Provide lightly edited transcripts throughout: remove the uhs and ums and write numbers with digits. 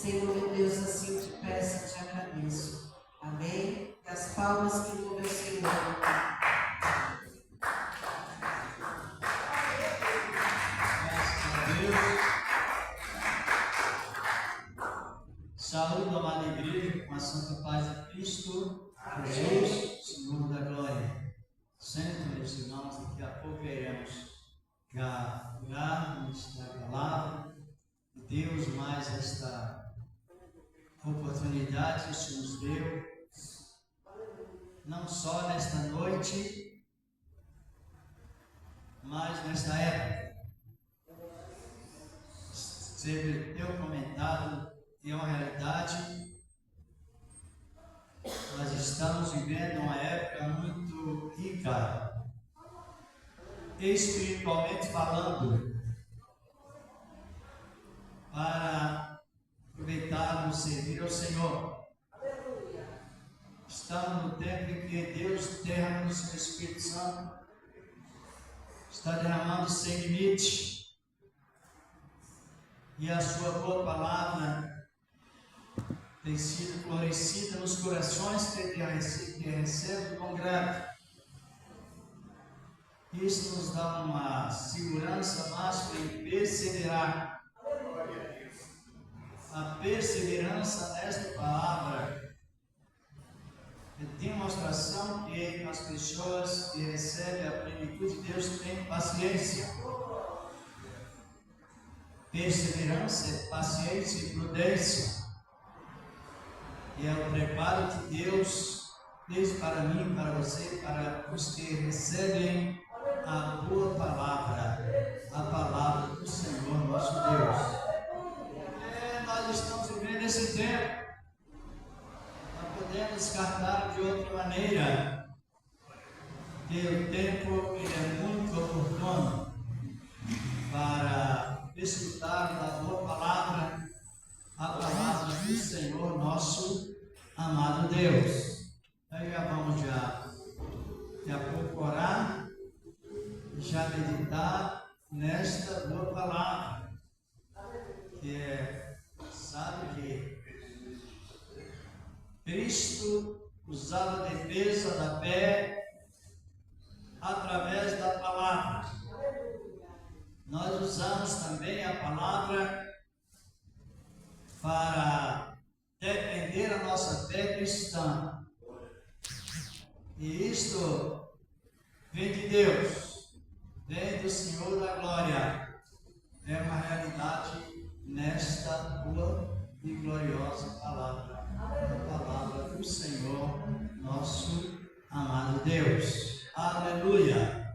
Senhor, meu Deus, assim eu te peço e te agradeço. Amém? Que as palmas que louvem o Senhor. Saúde, amada igreja, com a santa paz de Cristo, Jesus, Senhor da glória. Sempre, meus irmãos, daqui a pouco iremos orar, ministrar a palavra de Deus, mais esta oportunidade que o Senhor nos deu, não só nesta noite, mas nesta época. Sempre teu comentário é uma realidade. Nós estamos vivendo uma época muito rica, espiritualmente falando, para aproveitarmos e servir ao Senhor. Estamos no tempo em que Deus derrama o seu Espírito Santo, está derramando sem limite, e a sua boa palavra tem sido florescida nos corações que recebe com grato. Isso nos dá uma segurança máxima em perseverar. A perseverança nesta palavra é demonstração que as pessoas que recebem a plenitude de Deus têm paciência. Perseverança é paciência e prudência. E é o preparo que Deus fez para mim, para você, para os que recebem a boa palavra, a palavra do Senhor nosso Deus. Nós estamos vivendo esse tempo, não podemos descartar de outra maneira, que o tempo ele é muito oportuno para escutar da boa palavra, a palavra do Senhor nosso amado Deus. Aí já vamos daqui a pouco orar e já meditar nesta boa palavra, que sabe que Cristo usava a defesa da fé através da palavra. Nós usamos também a palavra para defender a nossa fé cristã. E isto vem de Deus, vem do Senhor da glória. É uma realidade nesta boa e gloriosa palavra, a palavra do Senhor, nosso amado Deus. Aleluia!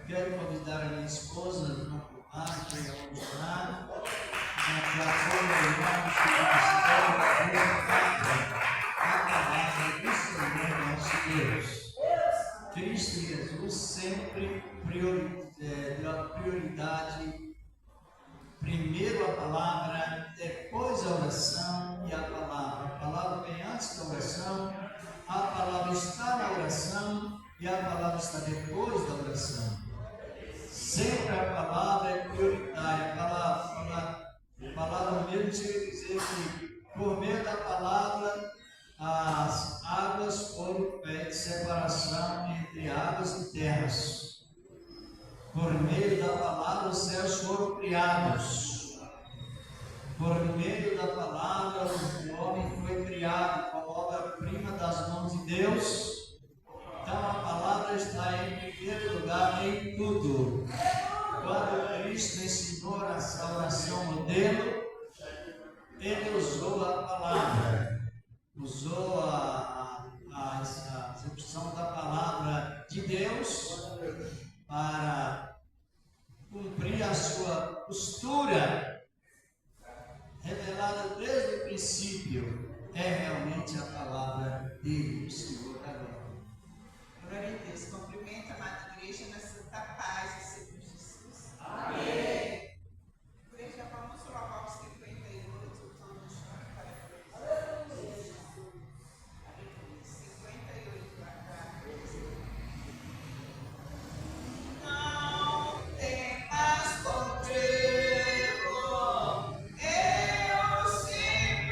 Quero convidar a minha esposa, não ocupar, que vamos orar. A palavra do Senhor nosso Deus. Cristo Jesus sempre deu prioridade. Primeiro a palavra, depois a oração e a palavra. A palavra vem antes da oração, a palavra está na oração e a palavra está depois da oração. Sempre a palavra é prioritária. A palavra mesmo chega a dizer que por meio da palavra as águas foram feitas separação entre águas e terras. Por meio da palavra os céus foram criados. Por meio da palavra o homem foi criado como obra-prima das mãos de Deus. Então a palavra está em primeiro lugar em tudo. Quando Cristo ensinou a oração modelo, ele usou a palavra, usou a execução da palavra de Deus para cumprir a sua postura revelada desde o princípio. É realmente a palavra dele, o Senhor da glória. Glória a Deus. Cumprimento a amada igreja na santa paz do Senhor Jesus. Amém. Igreja, vamos louvar os 58, todos para a igreja. 58 para cá. Não temas contigo, eu sempre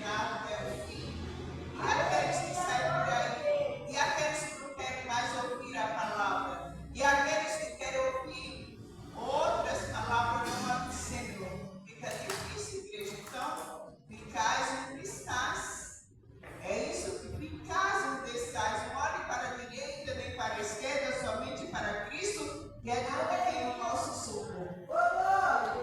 terminar até o fim. E aqueles que saem por aí, e aqueles que não querem mais ouvir a palavra, e aqueles que querem ouvir outras palavras não a do Senhor. Fica difícil, igreja. Então, ficais onde estás. É isso que ficais onde estás. Não olhe para a direita nem para a esquerda, somente para Cristo, que é de onde vem o nosso socorro.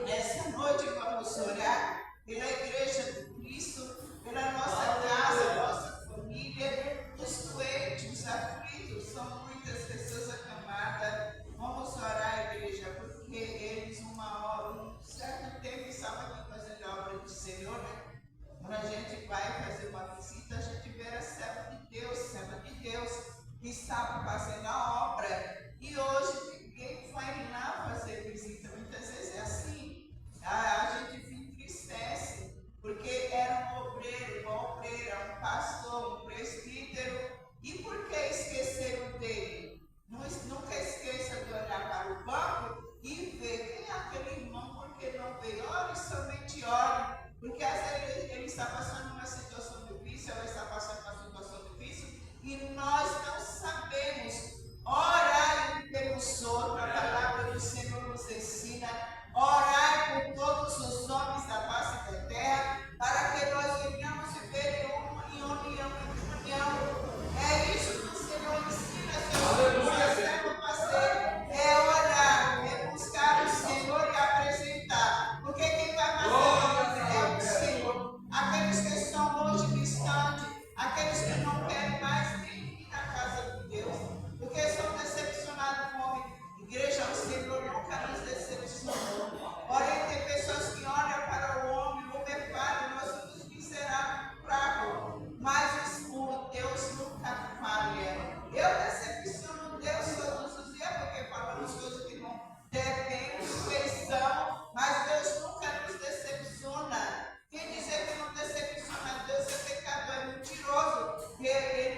Nessa noite vamos orar pela igreja de Cristo, pela nossa casa, nossa família, os doentes, os aflitos, são muitas pessoas acamadas. Vamos orar, igreja, porque eles, um certo tempo, estavam aqui fazendo a obra do Senhor, né? Quando a gente vai fazer uma visita, a gente vê a serva de Deus, que estava fazendo a obra. E hoje ninguém vai lá fazer visita. Muitas vezes é assim. A gente se entristece, porque era um obreiro, um pastor, um presbítero. E por que esqueceram dele? Nunca esqueça de olhar para o banco e ver quem é aquele irmão, porque não veio. Ore, somente ore. Porque às vezes ele está passando uma situação difícil, ela está passando uma situação difícil, e nós não sabemos orar pelos outros. A palavra do Senhor nos ensina orar por todos os homens da face da terra, para que nós venhamos viver em união. É isso que o Senhor ensina, Senhor. Nós devemos fazer é orar, é buscar o Senhor e apresentar. Porque quem vai fazer é o Senhor. Aqueles que estão longe, distantes, aqueles que não querem mais nem ir na casa de Deus, porque são decepcionados com o homem. Igreja, o Senhor nunca nos decepcionou. Porém, tem pessoas que olham para o homem é falho, nós somos miseráveis, fracos, mas o Deus nunca falha. Eu decepciono Deus todos os dias, porque falamos coisas que não devemos, pensão, mas Deus nunca nos decepciona. Quem dizer que não decepciona Deus é pecador, é mentiroso, porque ele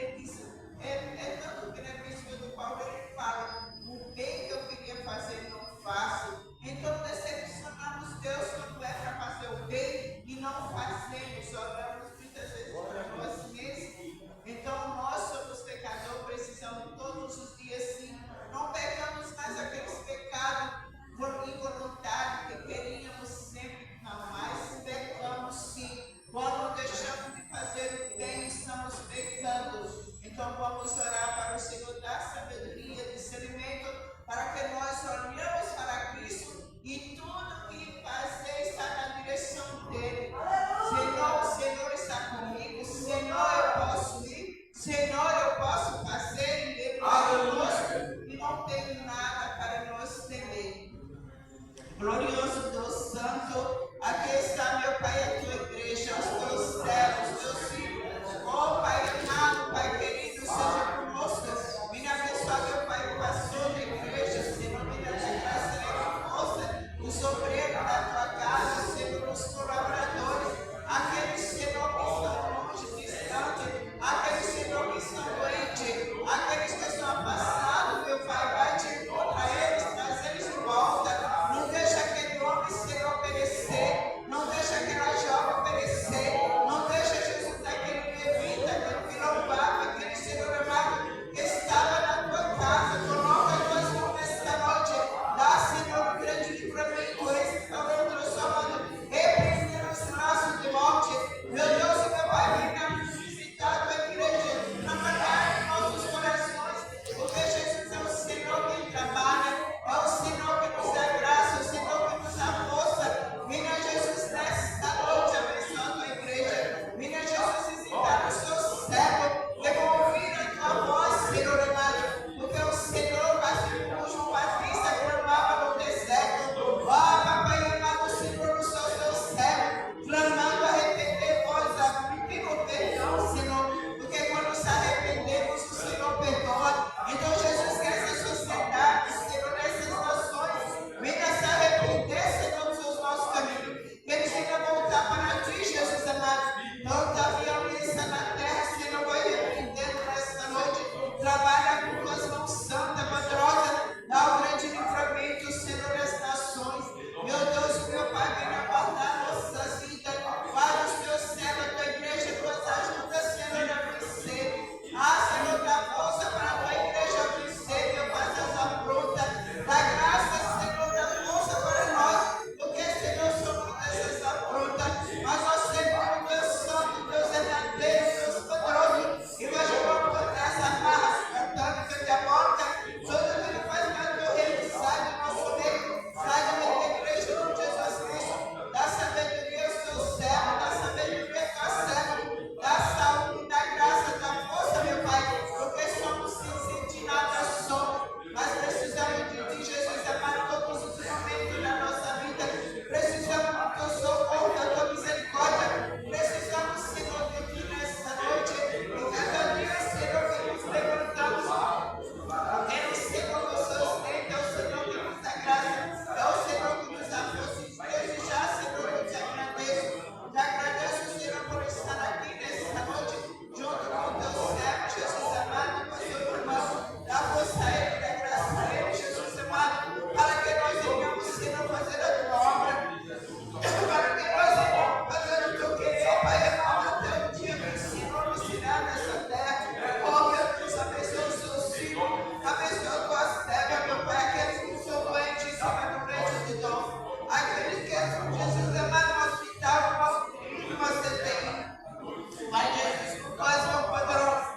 Pai Jesus, com tua ação poderosa.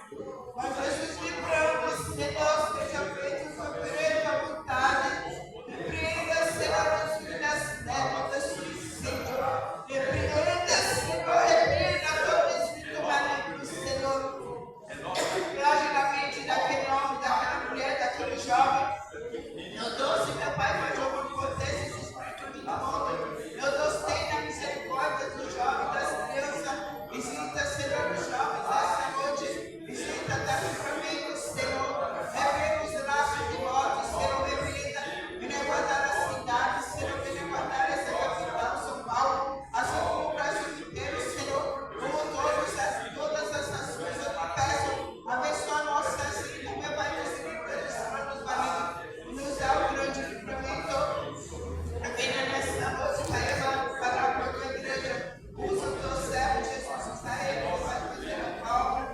Pai Jesus, livramos, Senhor, seja feita sua perfeita vontade. Repreenda, Senhor, os filhos netos do suicídio. Repreenda, Senhor, repreenda todo espírito maligno, Senhor. Que age na mente daquele homem, daquela mulher, daquele jovem. Meu Deus, meu Pai, faz jogo por esse espírito de mundo. Meu Deus, tenha misericórdia dos jovens, das crianças. Visita, Senhor, os jovens esta noite. Visita, dá livramento, Senhor. Repreenda os laços de morte, Senhor. Repreenda, venha guardar a cidade, Senhor. Venha guardar essa capital, São Paulo. Assim como o Brasil inteiro, Senhor. Como todas as nações, eu te peço. Abençoa nossas vidas, meu Pai, nos livra dos planos malignos. Nos dá o grande livramento. Venha nesta noite, Pai amado, para a tua igreja. Usa o teu servo, Jesus, usa ele, vai fazer a obra.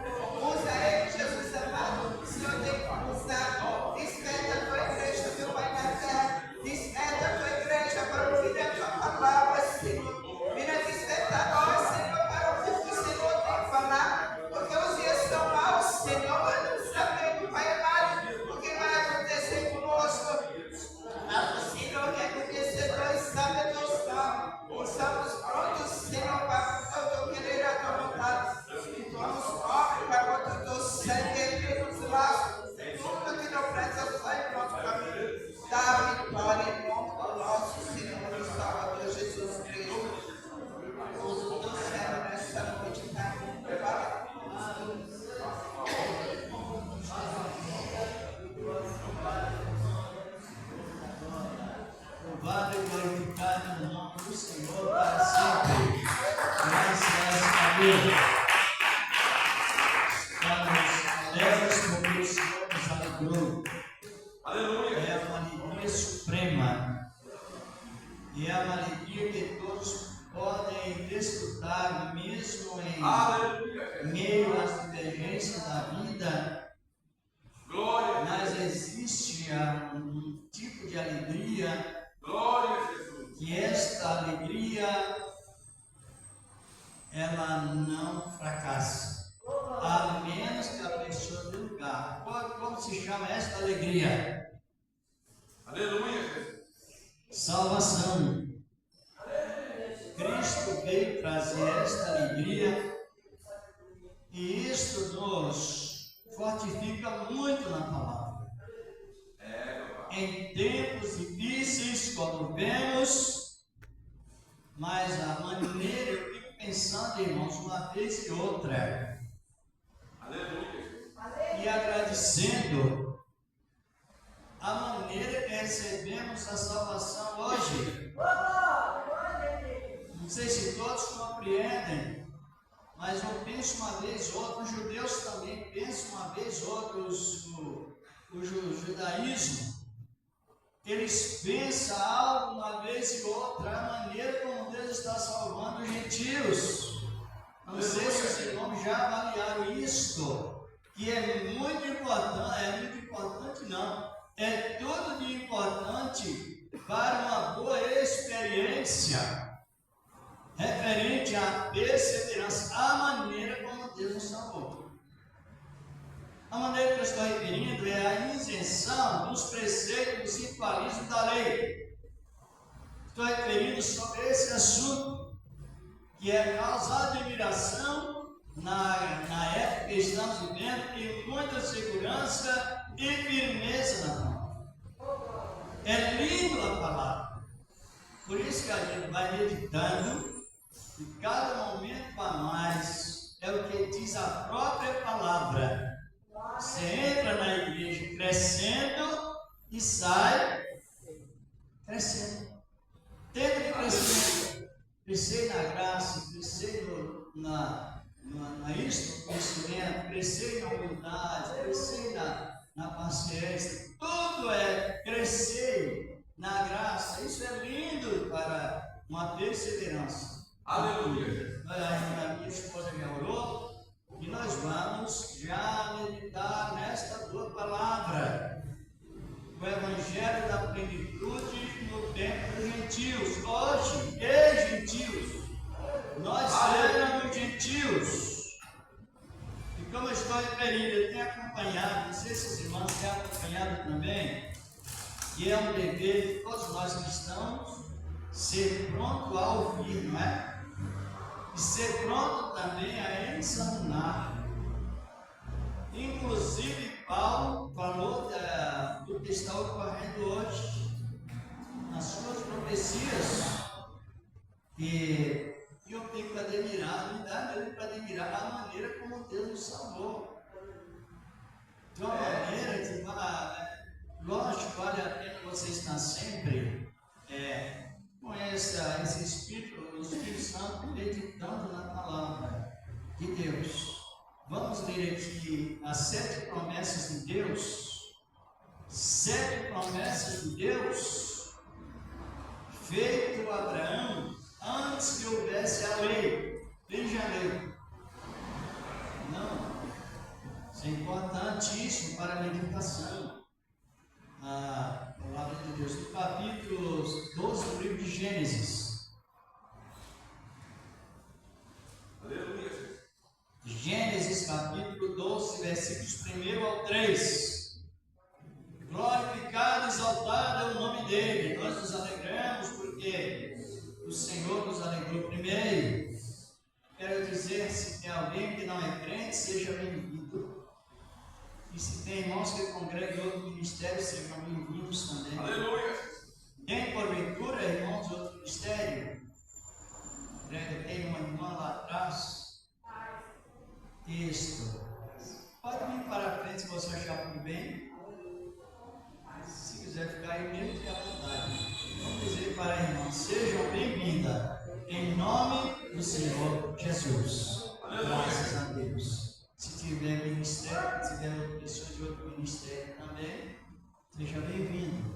Usa ele, Jesus amado. O Senhor tem que usar. Desperta a tua igreja, meu Pai na terra. Desperta a tua igreja para ouvir a tua palavra, Senhor. Venha despertar nós, Senhor, para ouvir o que o Senhor tem que falar. Porque os dias estão maus, Senhor. Não sabemos, Pai amado, o que vai acontecer conosco. Mas o Senhor é conhecedor e sabe a tua história. Estamos prontos, Senhor, para o teu querer e a tua vontade. Estamos pobres para o teu sangue e os laços. Tudo que não presta sai do nosso caminho. Dá a vitória em nome do nosso Senhor e Salvador Jesus Cristo. Usa o teu servo nesta noite, Pai. Fala conosco. Louvado e glorificado no nome do Senhor para sempre. Graças a Deus. Estamos alegres porque o Senhor nos alegrou. Aleluia. É uma alegria suprema. E é uma alegria que todos podem desfrutar, mesmo em meio às divergências da vida. Mas existe um tipo de alegria. Que esta alegria ela não fracassa, a menos que a pessoa dê lugar. Como se chama esta alegria? Aleluia! Salvação. Cristo veio trazer esta alegria e isto nos fortifica muito na palavra. Em tempos difíceis, quando vemos, mas a maneira, eu fico pensando, irmãos, uma vez e outra, aleluia, e agradecendo a maneira que recebemos a salvação hoje. Não sei se todos compreendem, mas eu penso uma vez ou outra, os judeus também pensam uma vez ou outra, o judaísmo. Eles pensam algo uma vez e outra, a maneira como Deus está salvando os gentios. Não sei se os irmãos já avaliaram isto, que é muito importante não, é tudo de importante para uma boa experiência, referente à perseverança, a maneira como Deus nos salvou. A maneira que eu estou referindo é a isenção dos preceitos e ritualismos da lei. Estou referindo sobre esse assunto, que é causar admiração na época que estamos vivendo, e muita segurança e firmeza na palavra. É lindo a palavra. Por isso que a gente vai meditando, e cada momento para mais é o que diz a própria palavra. Você entra na igreja crescendo e sai crescendo. Tendo que crescer, crescer na graça, crescer no conhecimento, crescer na humildade, crescer na paciência. Tudo é crescer na graça. Isso é lindo para uma perseverança. Aleluia! A minha esposa já orou. E nós vamos já meditar nesta tua palavra, o Evangelho da plenitude no tempo dos gentios. Hoje, gentios, nós éramos gentios, ele tem acompanhado, não sei se os irmãos têm acompanhado também, e é um dever de todos nós cristãos ser pronto a ouvir, não é? E ser pronto também a examinar. Inclusive, Paulo falou do que está ocorrendo hoje, nas suas profecias, e eu fico admirado, me dá mesmo para admirar a maneira como Deus nos salvou. De uma maneira que, lógico, vale a pena você estar sempre com esse Espírito, o Espírito Santo, meditando na palavra de Deus. Vamos ler aqui as 7 promessas de Deus. 7 promessas de Deus feito a Abraão antes que houvesse a lei. Quem já leu? Não. Isso é importantíssimo para a meditação. A palavra de Deus, no capítulo 12 do livro de Gênesis. Aleluia. Gênesis capítulo 12, versículos 1 ao 3. Glorificado, exaltado é o nome dele. Nós nos alegramos porque o Senhor nos alegrou primeiro. Quero dizer, se tem alguém que não é crente, seja bem-vindo. E se tem irmãos que congregam em outro ministério, sejam bem-vindos também. Aleluia. Tem porventura, irmãos, outro ministério? Tem uma irmã lá atrás. Isto. Pode vir para frente se você achar por bem. Se quiser ficar aí mesmo, fique à vontade. Vamos dizer para a irmã, sejam bem-vindas, em nome do Senhor Jesus. Graças a Deus. Se tiver ministério, se tiver outra pessoa de outro ministério também, seja bem-vindo.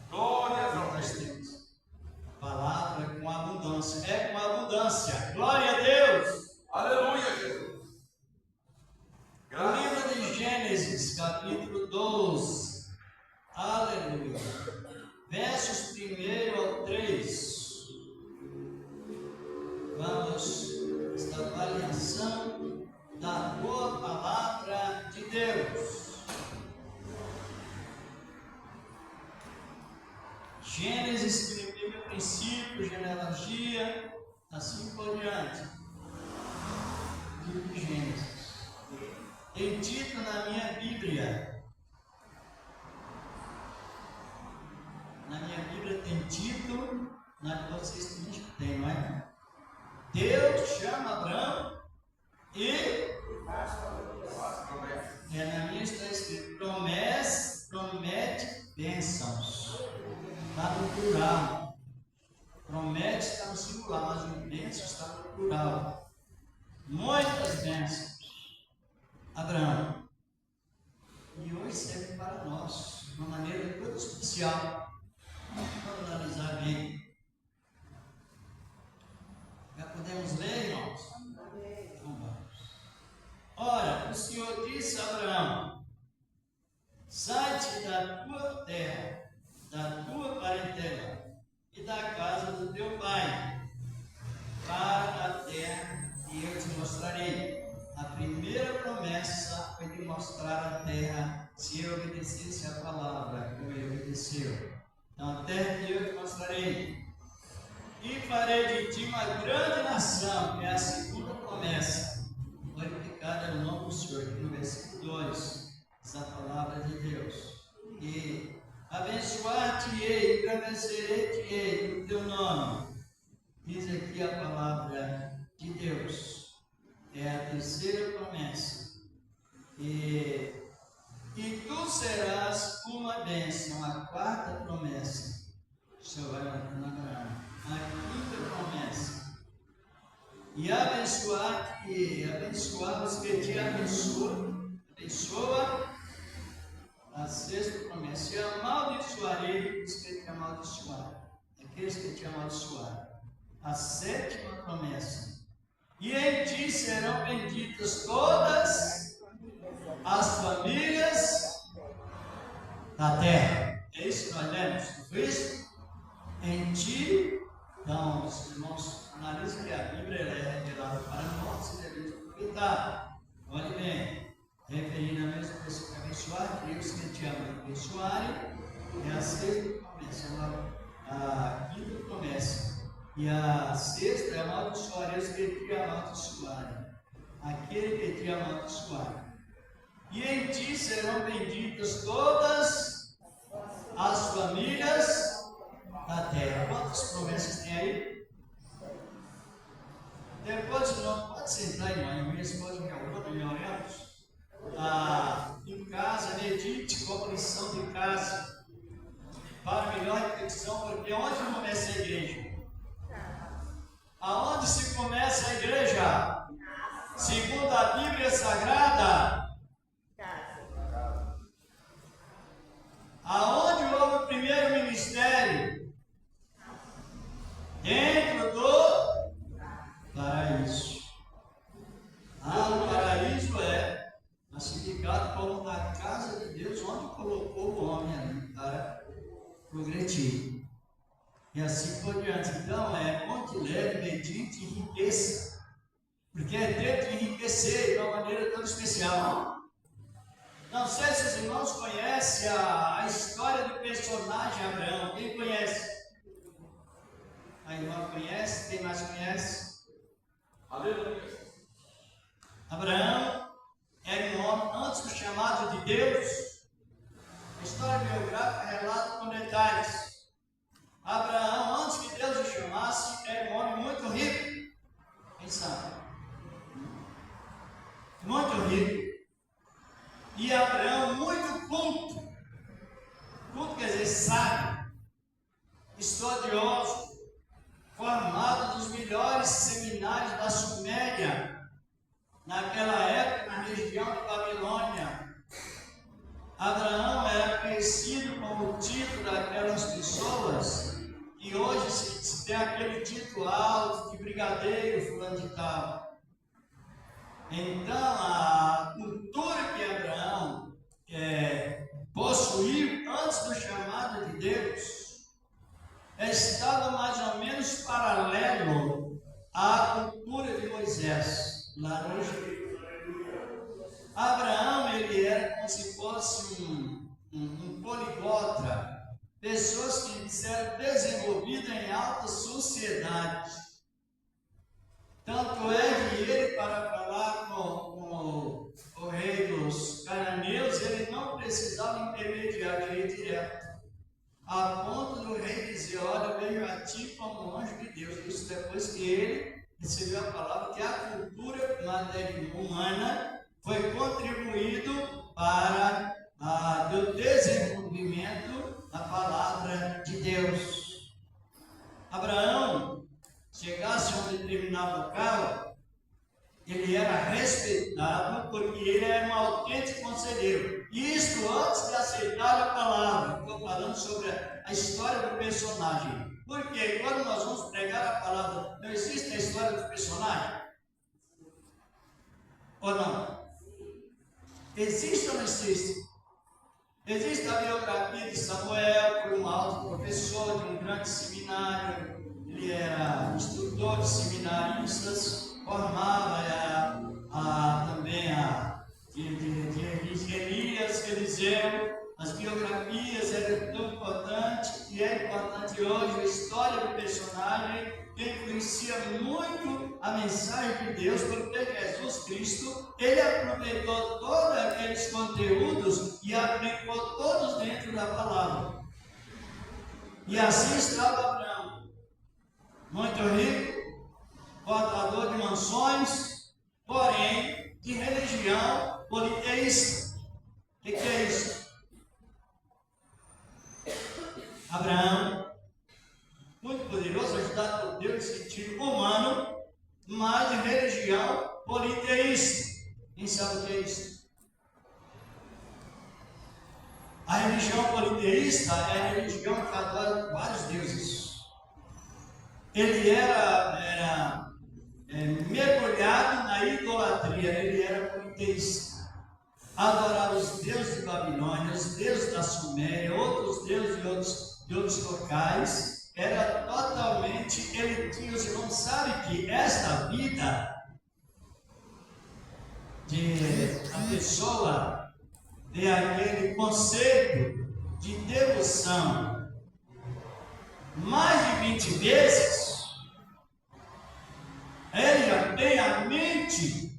Glória a Deus. Nós temos palavra com abundância. É com abundância. Glória a Deus. Aleluia, Jesus. O livro de Gênesis, capítulo 12. Aleluia. Versos 1 ao 3. Vamos esta avaliação da boa palavra de Deus. Gênesis, primeiro princípio, genealogia, assim por diante. Livro de Gênesis. Tem título na minha Bíblia. Na minha Bíblia tem título, na que vocês têm, não é? Deus chama Abraão e na minha está escrito promete bênçãos. Está no plural. Promete está no singular, mas o bênção está no plural. Muitas bênçãos. Abraão. E hoje serve para nós, de uma maneira toda especial. Vamos analisar bem. Já podemos ler, irmãos? Então vamos. Ora, o Senhor disse a Abraão: sai-te da tua terra, da tua parentela e da casa do teu pai, para a terra que eu te mostrarei. A primeira promessa foi de mostrar a terra se eu obedecesse a palavra, como ele obedeceu. Então, a terra que eu te mostrarei. E farei de ti uma grande nação, que é a segunda promessa. Glorificado é o nome do Senhor, aqui no versículo 2, essa palavra de Deus. E abençoar-te-ei, engrandecerei-te-ei no teu nome. Diz aqui a palavra de Deus. É a terceira promessa. E tu serás uma bênção. A quarta promessa. O Senhor vai matando Abraão. A quinta promessa. E abençoar-te, abençoar-vos que te abençoa. A sexta promessa. E amaldiçoarei os que te amaldiçoarem. Aqueles que te amaldiçoarem. A sétima promessa. E em ti serão benditas todas as famílias da terra. É isso que nós lemos, não foi isso? Em ti, então, os irmãos analisam que a Bíblia é revelada para nós e devemos aproveitar. Olhe bem, referindo a mesma pessoa que abençoar, Deus que te ama abençoarem, é a sexta promessa, a quinta promessa. E a sexta é amaldiçoar os que te amaldiçoarem, aquele que te amaldiçoar. E em ti serão benditas todas as famílias da terra. Quantas promessas tem aí? Depois não pode sentar em manhã, pode me oramos. Em casa, medite como lição de casa, para melhor reflexão, porque onde começa a igreja? Aonde se começa a igreja? Segundo a Bíblia Sagrada, aonde houve o primeiro ministério? Dentro do paraíso. O paraíso é classificado como a casa de Deus, onde colocou o homem ali para progredir. E assim por diante. Então, onde leve, medite e enriqueça. Porque é ter que enriquecer de uma maneira tão especial. Não sei se os irmãos conhecem a história do personagem Abraão. Quem conhece? A irmã conhece? Quem mais conhece? Aleluia. Abraão era um homem antes do chamado de Deus. A história biográfica relata com detalhes. Abraão, antes que Deus o chamasse, era um homem muito rico. Quem sabe? Muito rico. E Abraão muito culto. Culto quer dizer sábio, estudioso, formado nos melhores seminários da Suméria, naquela época, na região de Babilônia. Abraão era conhecido como o título daquelas pessoas que hoje se tem aquele título alto de brigadeiro fulano de tal. Então, a cultura que Abraão possuiu antes do chamado de Deus estava mais ou menos paralelo à cultura de Moisés, lá no Egito. Abraão, ele era como se fosse um poliglota, pessoas que disseram desenvolvidas em alta sociedade. Tanto é que ele, para falar com o rei dos cananeus, ele não precisava intermediar, ele ia direto. A ponto do rei dizer: olha, veio a ti como anjo de Deus. Isso depois que ele recebeu a palavra, que a cultura humana foi contribuído para o desenvolvimento da palavra de Deus. Abraão chegasse a um determinado local, ele era respeitado porque ele era um autêntico conselheiro. Isto antes de aceitar a palavra. Estou falando sobre a história do personagem. Porque quando nós vamos pregar a palavra, não existe a história do personagem? Ou não? Existe ou não existe? Existe a biografia de Samuel, por um alto professor de um grande seminário. Ele era instrutor de seminaristas, formava também de Elias, Eliseu. As biografias eram tão importantes, e é importante hoje a história do personagem, que influencia muito a mensagem de Deus, porque Jesus Cristo, ele aproveitou todos aqueles conteúdos e aplicou todos dentro da palavra. E assim estava Abraão, muito rico, portador de mansões, porém de religião politeísta. O que é isso? Abraão, muito poderoso, ajudado por Deus no sentido humano, mas de religião politeísta. Quem sabe o que é isso? A religião politeísta é a religião que adora vários deuses. Ele era mergulhado na idolatria, ele era politeísta. Adorava os deuses de Babilônia, os deuses da Suméria, outros deuses de outros locais. Era totalmente elitista. Os irmãos sabem que esta vida pessoa tem aquele conceito de devoção mais de 20 vezes, ele já tem a mente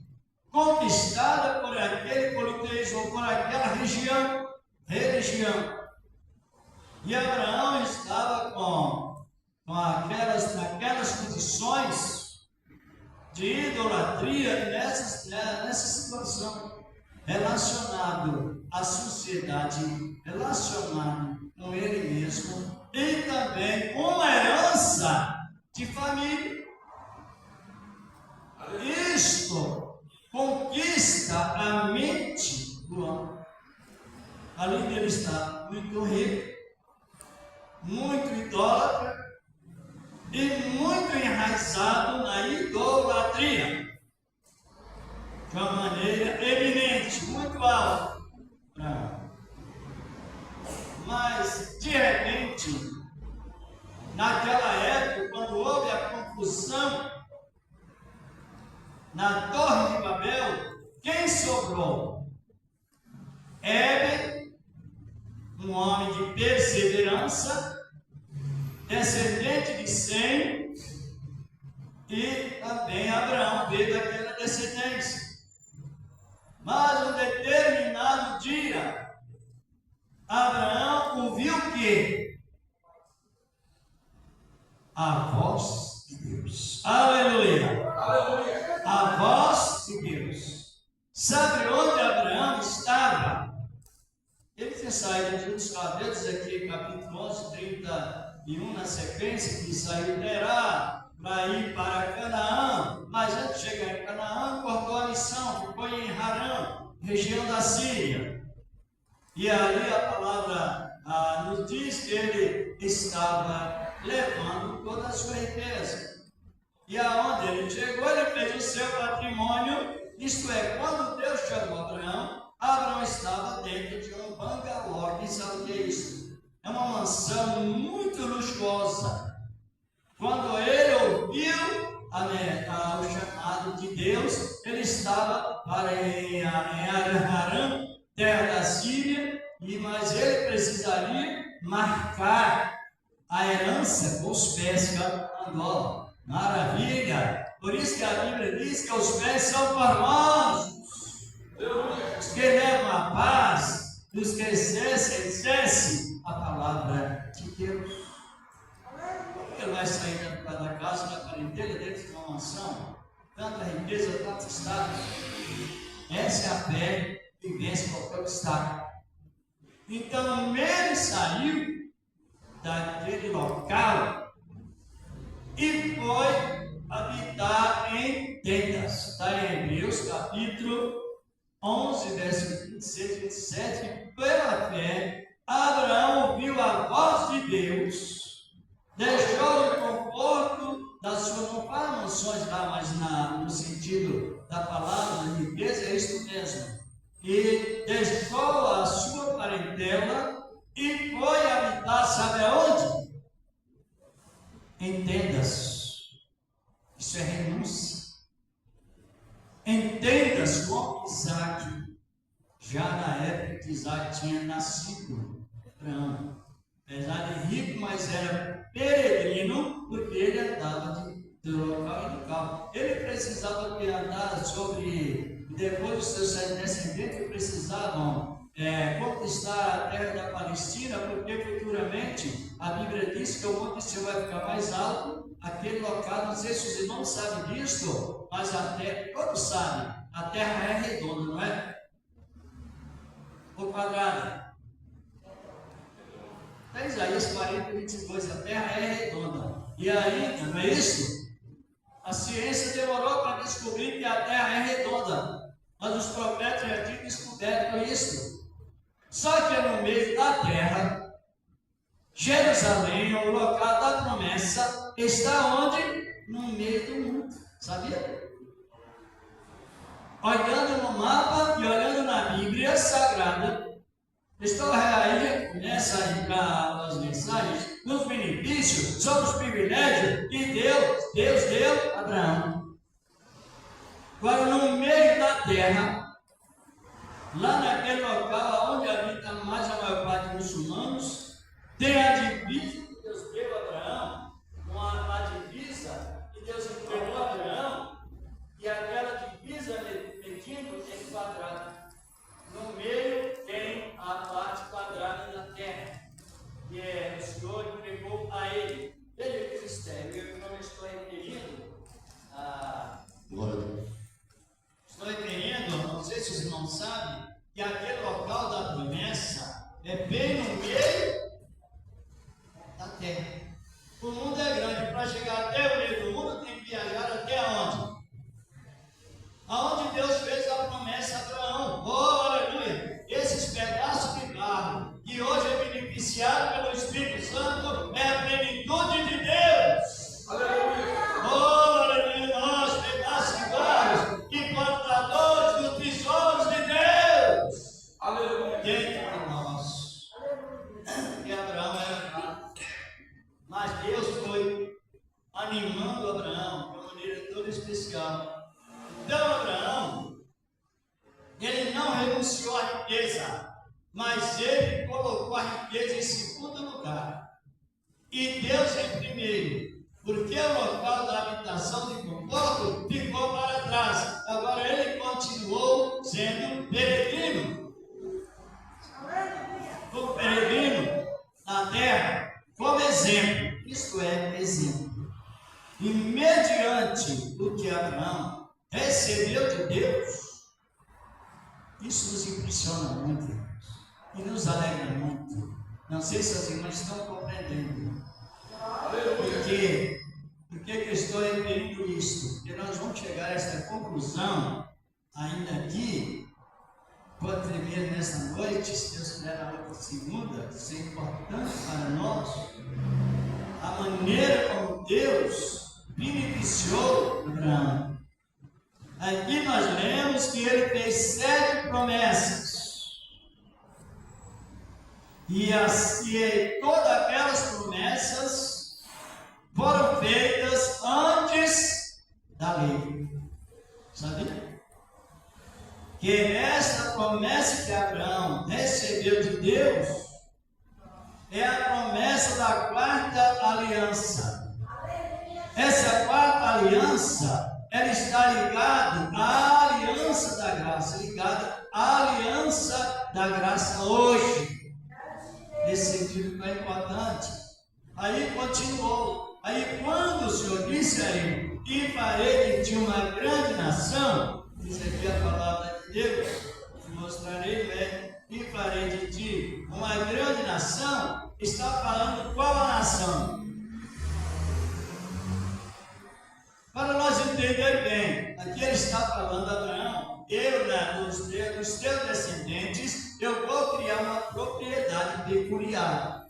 conquistada por aquele politeísmo ou por aquela religião. E Abraão estava naquelas condições de idolatria nessa situação, relacionado à sociedade, relacionado com ele mesmo, e também uma herança de família. Isto conquista a mente do homem. Além dele estar muito rico, muito idólatra e muito enraizado na idolatria, de uma maneira eminente, muito alta. Mas, de repente, naquela época, quando houve a confusão na Torre de Babel, quem sobrou? Éber, um homem de perseverança, descendente de Sem, e também Abraão veio daquela descendência. Mas um determinado dia, Abraão ouviu o quê? A voz de Deus. Aleluia! Aleluia. A voz de Deus. Sabe onde Abraão estava? Ele tinha saído de uns cabelos aqui, capítulo 11, 31, na sequência, que saiu de Herá para ir para Canaã, mas antes de chegar em Canaã, cortou a missão, ficou em Harã, região da Síria. E ali a palavra nos diz que ele estava levando toda a sua riqueza. E aonde ele chegou, ele fez o seu patrimônio, isto é, quando Deus chamou Abraão, Abraão estava dentro de um bangalô. Quem sabe o que é isso? É uma mansão muito luxuosa. Quando ele ouviu o chamado de Deus, ele estava em Harã, terra da Síria, mas ele precisaria marcar a herança com os pés que andou. Maravilha! Por isso que a Bíblia diz que os pés são formosos. Os que levam a paz, os que exercem a palavra de Deus. Ele vai sair da casa, da parentela, dentro de uma mansão, tanta riqueza, tanto status. Essa é a fé que vence qualquer obstáculo. Então ele saiu daquele local e foi habitar em tendas. Está em Hebreus capítulo 11, versos 26 e 27. Pela fé, Abraão ouviu a voz de Deus, deixou o conforto da sua, não fala mansões lá, mas no sentido da palavra, da riqueza, é isso mesmo. E deixou a sua parentela e foi habitar, sabe aonde? Em tendas. Isso é renúncia. Em tendas com Isaac. Já na época que Isaac tinha nascido, Abraão, apesar de rico, mas era peregrino, porque ele andava de local em local. Ele precisava andar depois dos seus descendentes precisavam conquistar a terra da Palestina, porque futuramente a Bíblia diz que o Monte Sião vai ficar mais alto. Aquele local, não sei se os irmãos sabem disso, mas a terra, todos sabem, a terra é redonda, não é? Ou quadrada? Está Isaías 40, 22, a terra é redonda. E aí, não é isso? A ciência demorou para descobrir que a terra é redonda, mas os profetas já tinham descoberto isso. Só que no meio da terra, Jerusalém, o local da promessa, está onde? No meio do mundo. Sabia? Olhando no mapa e olhando na Bíblia Sagrada, estou aí, começa a entrar as mensagens, nos benefícios, sobre os privilégios que Deus deu a Abraão. Agora, no meio da terra, Lá naquele local onde habita mais a maior parte dos muçulmanos, tem a divisa que Deus deu a Abraão, uma divisa que Deus entregou a Abraão, e aquela divisa medindo em quadrado. No meio tem a parte quadrada da terra, que o Senhor entregou a ele. Veja que mistério, eu não estou referindo a. Estou referindo, não sei se os irmãos sabem, que aquele local da promessa é bem no meio da terra. O mundo é grande, para chegar até o meio do mundo tem que viajar até onde? Aonde Deus fez a promessa a Abraão. Oh, aleluia! Esses pedaços de barro, que hoje é beneficiado pelo Espírito Santo, é a plenitude de Deus. Aleluia. Oh, aleluia! Nós, pedaços de barro, que portadores dos tesouros de Deus. Aleluia. Dentro de nós. E Abraão era fraco. Mas Deus foi animando Abraão de uma maneira toda especial. Então, Abraão, ele não renunciou à riqueza, mas ele colocou a riqueza em segundo lugar e Deus em primeiro, porque o local da habitação de conforto ficou para trás. Agora ele continuou sendo peregrino. O peregrino na terra, como exemplo, isto é, exemplo. E mediante o que Abraão recebeu de Deus, isso nos impressiona muito e nos alegra muito. Não sei se as irmãs estão compreendendo. Por que eu estou referindo isso? Porque nós vamos chegar a esta conclusão ainda aqui, pode tremer nesta noite, se Deus quiser na outra segunda, isso é importante para nós, a maneira como Deus beneficiou Abraão. Aqui nós lemos que ele fez 7 promessas. E todas aquelas promessas foram feitas antes da lei. Sabia? Que esta promessa que Abraão recebeu de Deus é a promessa da 4ª aliança. Essa 4ª aliança, ela está ligada à aliança da graça, ligada à aliança da graça hoje. Nesse sentido que é importante. Aí continuou. Aí quando o Senhor disse a ele, e farei de ti uma grande nação, diz aqui a palavra de Deus, te mostrarei, né? E farei de ti uma grande nação, está falando qual a nação? Para nós entender bem, aqui ele está falando a Abraão, dos teus descendentes, eu vou criar uma propriedade peculiar.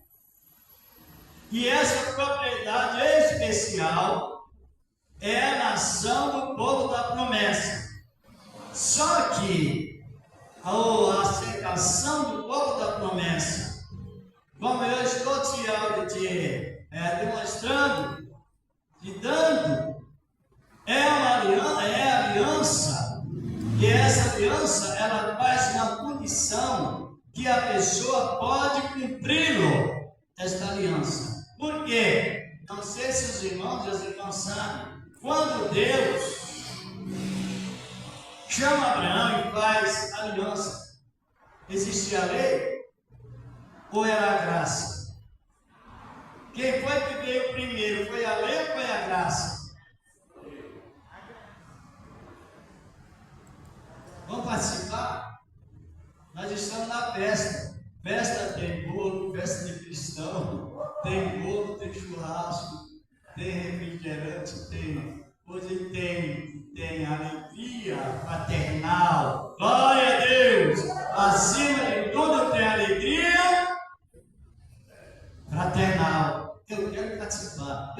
E essa propriedade especial é a nação do povo da promessa. Só que a aceitação do povo da promessa, como eu estou te demonstrando, te dando, é a aliança, e essa aliança, ela traz uma condição que a pessoa pode cumpri-lo, esta aliança. Por quê? Não sei se os irmãos e as irmãs sabem, quando Deus chama Abraão e faz aliança, existia a lei ou era a graça? Quem foi que veio primeiro? Foi a lei ou foi a graça? Vamos participar? Nós estamos na festa. Festa tem bolo, festa de cristão, tem bolo, tem churrasco, tem refrigerante, hoje tem alegria fraternal. Glória a Deus! Acima de tudo tem alegria fraternal. Eu quero participar.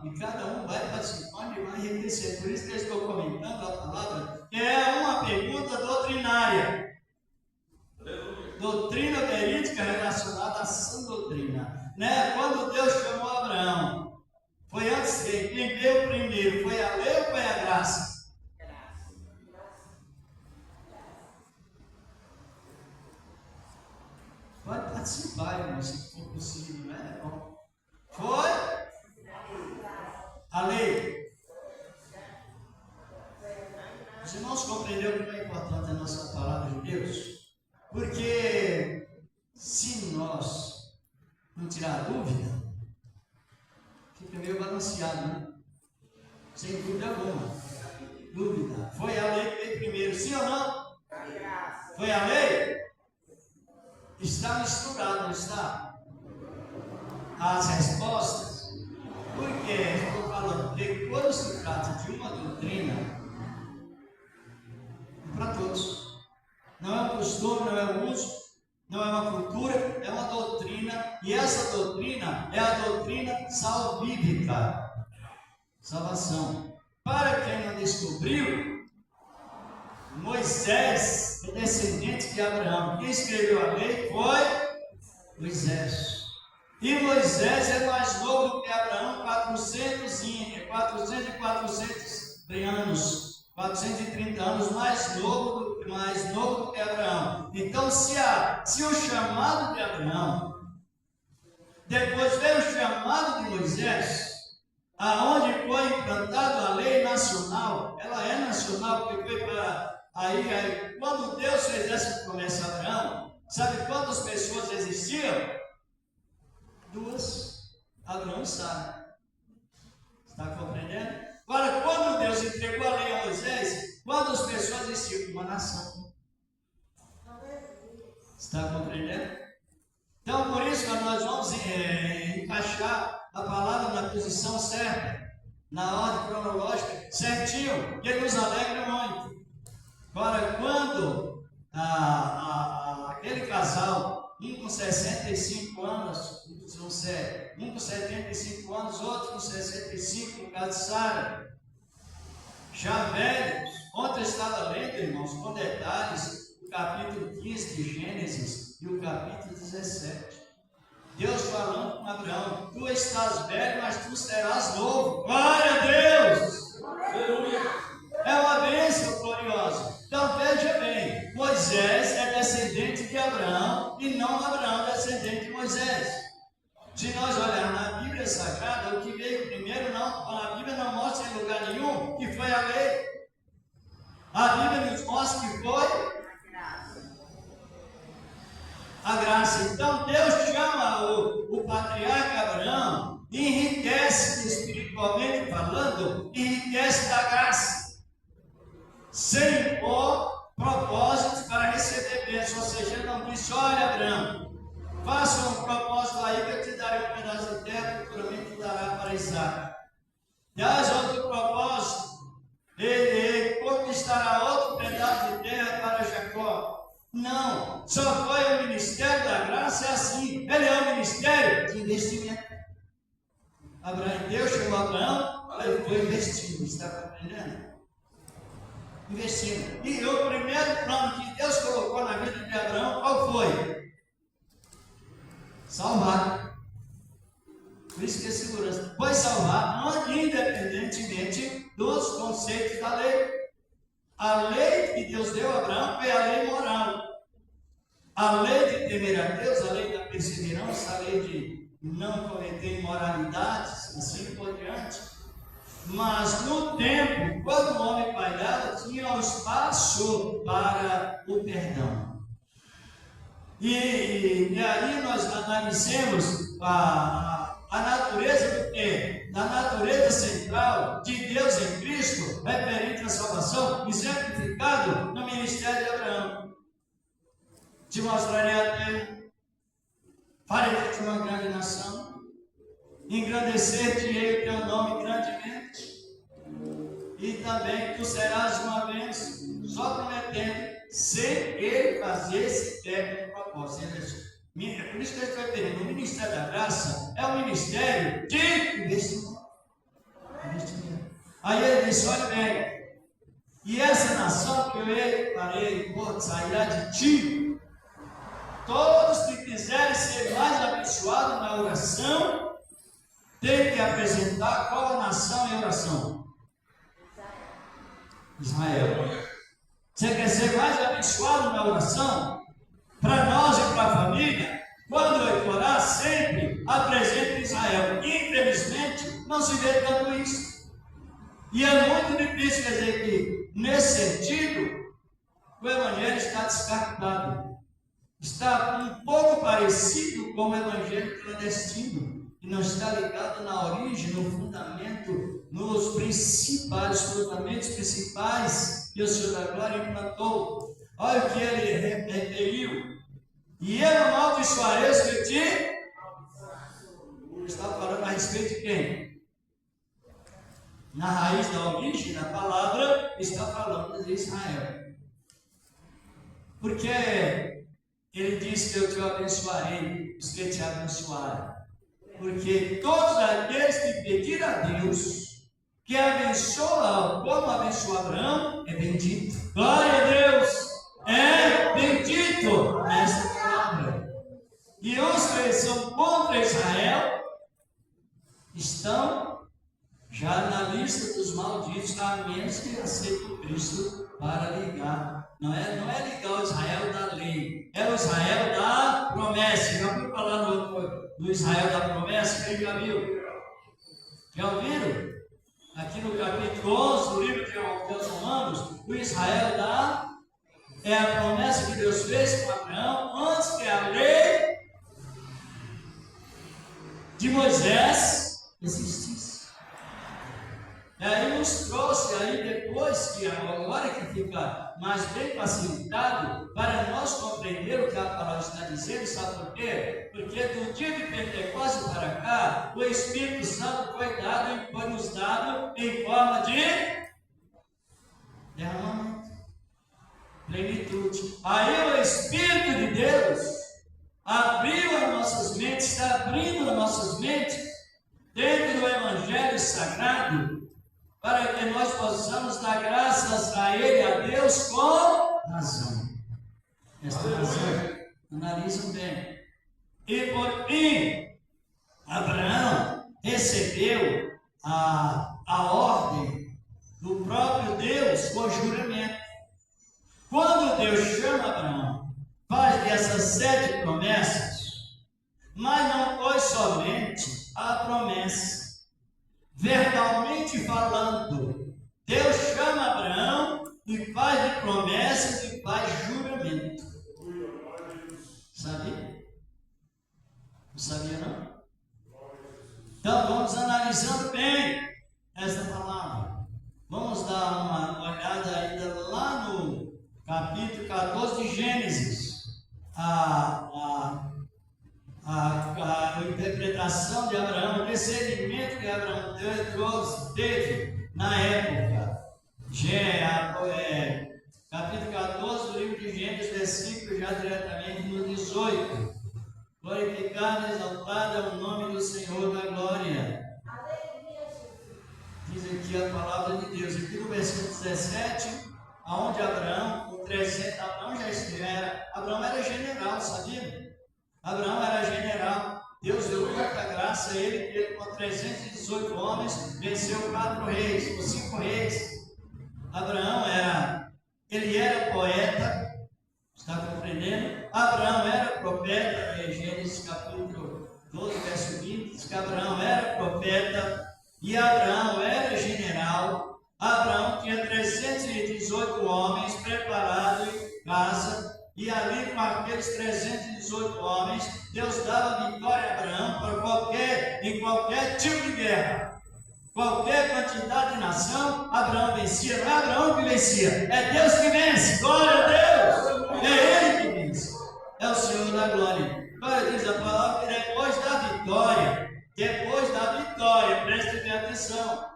E cada um vai participando e vai enriquecer. Por isso que eu estou comentando a palavra, que é uma pergunta doutrinária. Doutrina verídica relacionada à sã doutrina. Né? Quando Deus chamou Abraão, foi antes dele. Quem veio primeiro? Foi a lei ou foi a graça? participar, irmão, se for possível, né? Bom, foi a lei. Os irmãos compreenderam como é importante a nossa palavra de Deus? Porque se nós não tirar a dúvida, fica meio balanceado, né? Sem dúvida alguma. Dúvida. Foi a lei que veio primeiro, sim ou não? Foi a lei? Está misturado, não está? As respostas. Por que estou falando? Porque quando se trata de uma doutrina, é para todos. Não é um costume, não é um uso, não é uma cultura, é uma doutrina. E essa doutrina é a doutrina salvífica. Salvação. Para quem não descobriu, Moisés é descendente de Abraão. Quem escreveu a lei foi Moisés. E Moisés é mais novo que Abraão, 400 e 430 anos mais novo do que Abraão. Então, se o chamado de Abraão, depois veio o chamado de Moisés, aonde foi implantada a lei nacional, ela é nacional porque foi para aí quando Deus fez essa promessa a Abraão, sabe quantas pessoas existiam? 2, Abraão e Sara. Está compreendendo? Agora, quando Deus entregou a lei a Moisés, quantas pessoas existiam? Uma nação. Está compreendendo? Então, por isso, nós vamos encaixar a palavra na posição certa, na ordem cronológica, certinho, que nos alegra muito. Agora, quando aquele casal, um com 65 anos, um com 75 anos, outro com 65, no caso de Sara, já velhos, ontem eu estava lendo, irmãos, com detalhes, o capítulo 15 de Gênesis e o capítulo 17. Deus falando com Abraão, tu estás velho, mas tu serás novo. Glória a Deus! Aleluia! É uma bênção gloriosa. Então veja bem, Moisés é descendente de Abraão e não Abraão descendente de Moisés. Se nós olharmos na Bíblia Sagrada, o que veio primeiro, a Bíblia não mostra em lugar nenhum que foi a lei. A Bíblia nos mostra que foi a graça. Então Deus chama o patriarca Abraão, enriquece espiritualmente falando, enriquece da graça, sem propósitos para receber bênção. Ou seja, ele não disse, olha Abraão, faça um propósito aí que eu te darei um pedaço de terra, futuramente te dará para Isaac. Dás outro propósito, ele conquistará outro pedaço de terra para Jacó. Não, só foi o ministério da graça, é assim. Ele é um ministério de investimento. Deus chamou Abraão, ele foi investindo, está compreendendo? Investindo. E o primeiro plano que Deus colocou na vida de Abraão, qual foi? Salvar. Por isso que é segurança. Foi salvar, independentemente dos conceitos da lei. A lei que Deus deu a Abraão foi a lei moral. A lei de temer a Deus, a lei da perseverança, a lei de não cometer imoralidades, assim por diante. Mas no tempo, quando o homem falhava, tinha um espaço para o perdão. E aí nós analisemos a natureza do quê? Da natureza central de Deus em Cristo, referente à salvação, exemplificado no ministério de Abraão. Te mostrarei a terra, farei-te uma grande nação, engrandecer-te-ei o teu nome grandemente, e também tu serás uma bênção, só prometendo, sem ele fazer esse técnico propósito. Por isso que ele foi pedindo, o ministério da graça é um ministério de investimento. Aí ele disse, olha bem, e essa nação que eu farei, sairá de ti. Todos que quiserem ser mais abençoados na oração, tem que apresentar qual a nação em oração? Israel. Você quer ser mais abençoado na oração? Para nós e para a família, quando vai orar, sempre apresenta Israel. Infelizmente, não se vê tanto isso. E é muito difícil dizer que, nesse sentido, o Evangelho está descartado. Está um pouco parecido com o Evangelho clandestino, que não está ligado na origem, no fundamento, nos principais, fundamentos principais que o Senhor da Glória implantou. Olha o que ele repeliu. E eu amaldiçoarei os que te... Está falando a respeito de quem? Na raiz da origem da palavra, está falando de Israel. Porque ele diz que eu te abençoarei os que te abençoarem. Porque todos aqueles que pediram a Deus, que abençoa como abençoou Abraão, é bendito. Glória a Deus! É bendito nesta palavra. E os que são contra Israel estão já na lista dos malditos, a menos que aceitem Cristo para ligar. Não é ligar o Israel da lei, é o Israel da promessa. Já ouviu falar do Israel da promessa? Quem já viu? Já ouviram? Aqui no capítulo 11 do livro de Romanos, o Israel é a promessa que Deus fez com Abraão antes que a lei de Moisés existisse. E aí nos trouxe aí depois, que agora que fica mais bem facilitado para nós compreender o que a palavra está dizendo. Sabe por quê? Porque do dia de Pentecostes para cá, o Espírito Santo foi nos dado em forma de derramamento, plenitude. Aí o Espírito de Deus abriu as nossas mentes, está abrindo as nossas mentes dentro do Evangelho Sagrado, para que nós possamos dar graças a Ele, a Deus, com razão. Esta razão, analisam bem. E por fim, Abraão recebeu a ordem do próprio Deus com juramento. Quando Deus chama Abraão, faz dessas 7 promessas, mas não foi somente a promessa. Verbalmente falando, Deus chama Abraão e faz de promessas e faz juramento. Sabia? Não sabia não? Então vamos analisando bem esta palavra. Vamos dar uma olhada ainda lá no capítulo 14 de Gênesis. A interpretação de Abraão, o discernimento que Abraão teve na época. Capítulo 14 do livro de Gênesis, versículo já diretamente no 18. Glorificado e exaltado é o nome do Senhor da glória. Diz aqui a palavra de Deus. Aqui no versículo 17, aonde Abraão era general, sabia? Abraão era general. Deus deu muita graça a ele, que ele com 318 homens venceu 4 reis, ou 5 reis. Abraão era poeta, está compreendendo? Abraão era profeta, em Gênesis capítulo 12, verso 20, diz que Abraão era profeta e Abraão era general. Abraão tinha 318 homens preparados em casa. E ali com aqueles 318 homens, Deus dava vitória a Abraão em qualquer tipo de guerra. Qualquer quantidade de nação, Abraão vencia. Não é Abraão que vencia, é Deus que vence. Glória a Deus! É Ele que vence. É o Senhor da glória. Agora diz a palavra que depois da vitória, preste bem atenção.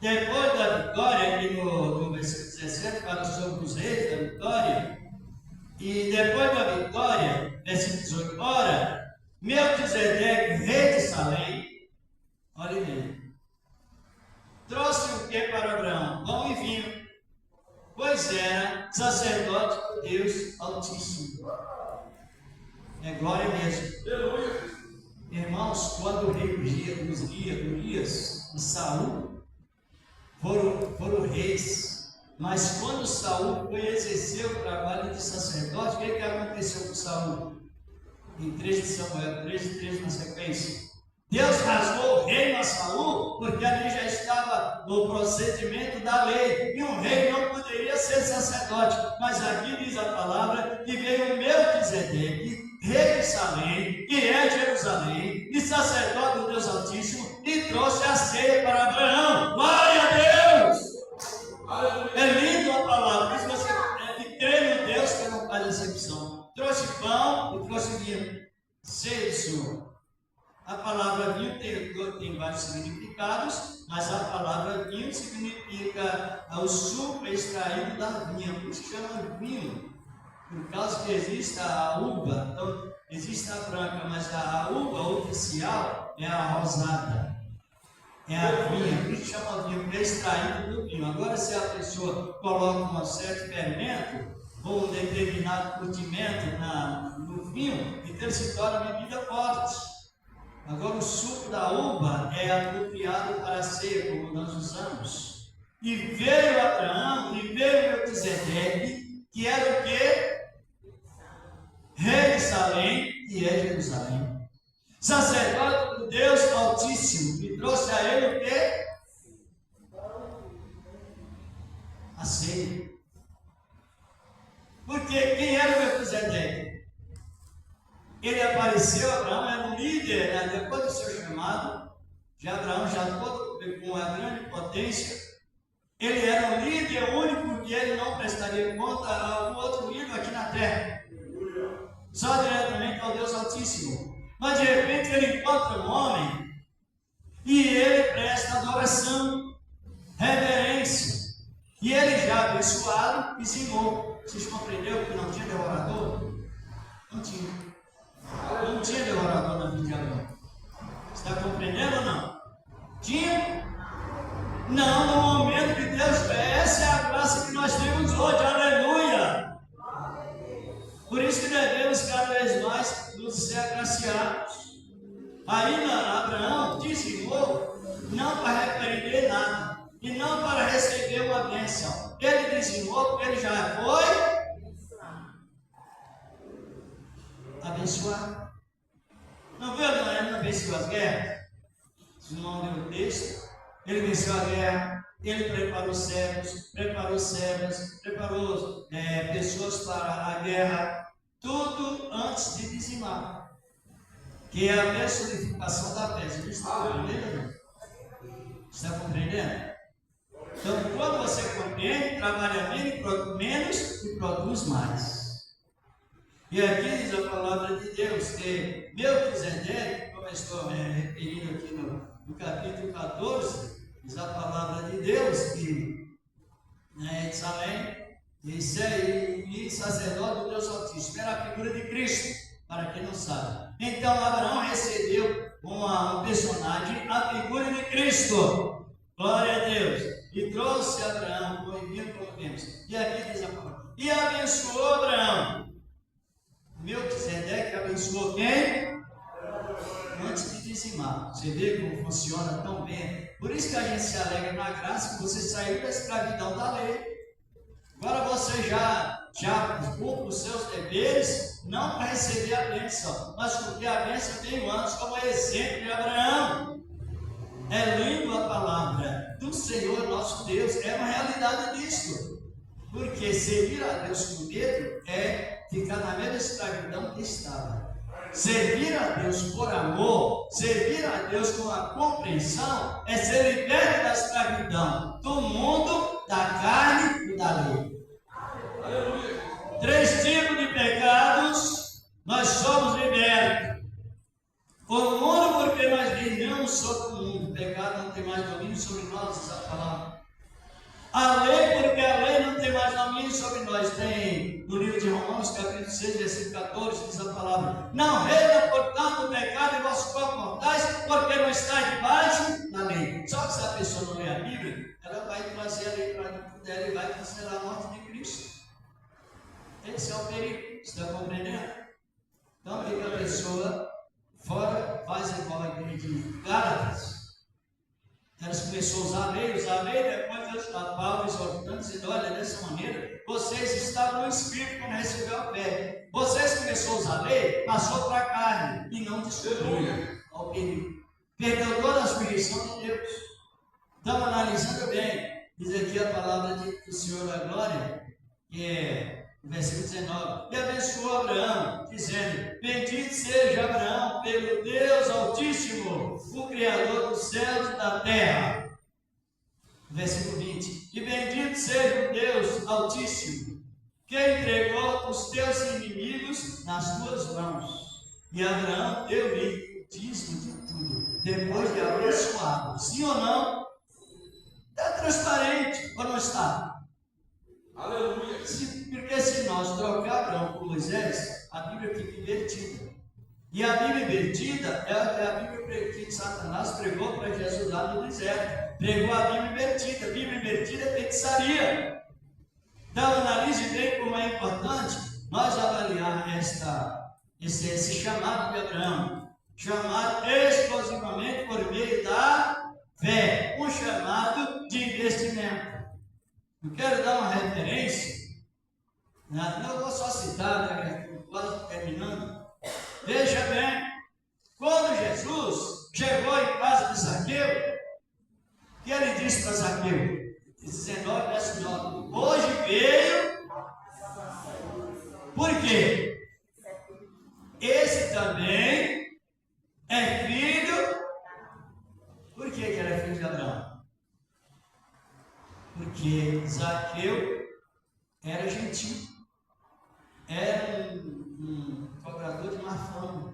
Depois da vitória, aqui no versículo 17, fala sobre os reis da vitória. E depois da vitória, versículo 18, ora, Melquisedeque, rei de Salém, olha bem, trouxe o que para Abraão? Pão e vinho, pois era sacerdote de Deus Altíssimo. É glória mesmo. Irmãos, quando o rei Urias e Saul foram reis, mas quando Saul foi exercer o trabalho de sacerdote, o que aconteceu com Saul? em 3 de Samuel, 13 na sequência. Deus rasgou o reino a Saul, porque ali já estava o procedimento da lei, e um rei não poderia ser sacerdote. Mas aqui diz a palavra que veio o Melquisedeque, rei de Salém, que é Jerusalém, e sacerdote do Deus Altíssimo, e trouxe a ceia para Abraão. Glória a Deus! É lindo a palavra, por isso você crê no Deus que não faz exceção. Trouxe pão e trouxe vinho. Ceia do Senhor. A palavra vinho tem vários significados, mas a palavra vinho significa o suco extraído da vinha, por isso chama vinho, por causa que existe a uva. Então, existe a branca, mas a uva oficial é a rosada, é a vinha, por isso chama vinho, porque é extraído do vinho. Agora, se a pessoa coloca um certo fermento ou um determinado curtimento no vinho, então ele se torna bebida forte. Agora, o suco da uva é apropriado para a ceia, como nós usamos. E veio Abraão, e veio Melquisedeque, que era o quê? Rei de Salém, e é Jerusalém. Sacerdote do Deus Altíssimo, e trouxe a ele o quê? A ceia. Porque quem era o Melquisedeque? Ele apareceu, Abraão era um líder, né? Depois do seu chamado, Abraão já todo com uma grande potência, ele era um líder único que ele não prestaria conta a algum outro líder aqui na terra, só diretamente ao Deus Altíssimo. Mas de repente ele encontra um homem e ele presta adoração, reverência, e ele já abençoado, dizimou. Vocês compreenderam que não tinha devorador? Não tinha. Não tinha devorador na vida de Abraão. Está compreendendo ou não? Tinha? Não, no momento que Deus, essa é a graça que nós temos hoje, aleluia! Por isso que devemos cada vez mais nos ser agraciados. Aí Abraão dizimou, não para repreender nada, e não para receber uma bênção. Ele dizimou porque ele já foi abençoar. Não viu, ele não venceu as guerras? Se não deu o texto, ele venceu a guerra, ele preparou servos, preparou pessoas para a guerra, tudo antes de dizimar, que é a personificação da fé. Você está compreendendo? Está compreendendo? Então, quando você compreende, trabalha menos e produz mais. E aqui diz a palavra de Deus que Melquisedeque, como eu estou referindo aqui no capítulo 14, diz a palavra de Deus que de Salém e sacerdote do Deus Altíssimo, era a figura de Cristo, para quem não sabe. Então Abraão recebeu um personagem, a figura de Cristo, glória a Deus, e trouxe Abraão, como vimos, e aqui diz a palavra, e abençoou Abraão. Melquisedeque abençoou quem? Antes de dizimar. Você vê como funciona tão bem. Por isso que a gente se alegra na graça que você saiu da escravidão da lei. Agora você já cumpre os seus deveres, não para receber a bênção, mas porque a bênção veio antes, como exemplo de Abraão. É lindo a palavra do Senhor nosso Deus, é uma realidade disso. Porque servir a Deus com medo é ficar na mesma escravidão que estava. Servir a Deus por amor, servir a Deus com a compreensão, é ser liberto da escravidão, do mundo, da carne e da lei. Aleluia. 3 tipos de pecados nós somos libertos. O mundo, porque nós reinamos sobre o mundo, o pecado não tem mais domínio sobre nós, essa palavra. A lei, porque a lei não tem mais domínio sobre nós. Tem no livro de Romanos, capítulo 6, versículo 14, diz a palavra: não reina, portanto, o pecado em vossos corpos mortais, porque não está debaixo da lei. Só que se a pessoa não lê a Bíblia, ela vai trazer a lei para dentro dela e vai cancelar a morte de Cristo. Esse é o perigo. Está compreendendo? Então, fica a pessoa fora, faz igual a igreja de Gálatas. Elas começou a usar a lei, depois a Paulo exortando, dizendo: olha, dessa maneira, vocês estavam no Espírito quando recebeu a fé. Vocês começaram a usar a lei, passou para a carne e não descobriu ao perigo. Perdeu toda a jurisdição de Deus. Estamos analisando bem. Diz aqui a palavra do Senhor da Glória, que é o versículo 19. E abençoou Abraão, dizendo: bendito seja Abraão pelo Deus Altíssimo, o Criador dos céus e da terra. Versículo 20. E bendito seja o Deus Altíssimo, que entregou os teus inimigos nas tuas mãos. E Abraão deu-lhe dízimo de tudo, depois de abençoado. Sim ou não? Está transparente ou não está? Aleluia. Porque se nós trocar Abraão por Moisés, a Bíblia fica invertida. E a Bíblia invertida é a Bíblia que Satanás pregou para Jesus lá no deserto. Pregou a Bíblia invertida. A Bíblia invertida é feitiçaria. Então analise bem como é importante nós avaliar esse chamado de Abraão. Chamado exclusivamente por meio da fé. Um chamado de investimento. Eu quero dar uma referência. Não vou só citar, quase terminando. Veja bem, quando Jesus chegou em casa de Zaqueu, o que ele disse para Zaqueu? 19, verso 9. Hoje veio. Por quê? Esse também é filho. Por que ele é filho de Abraão? Porque Zaqueu era gentil. Era um cobrador de má fama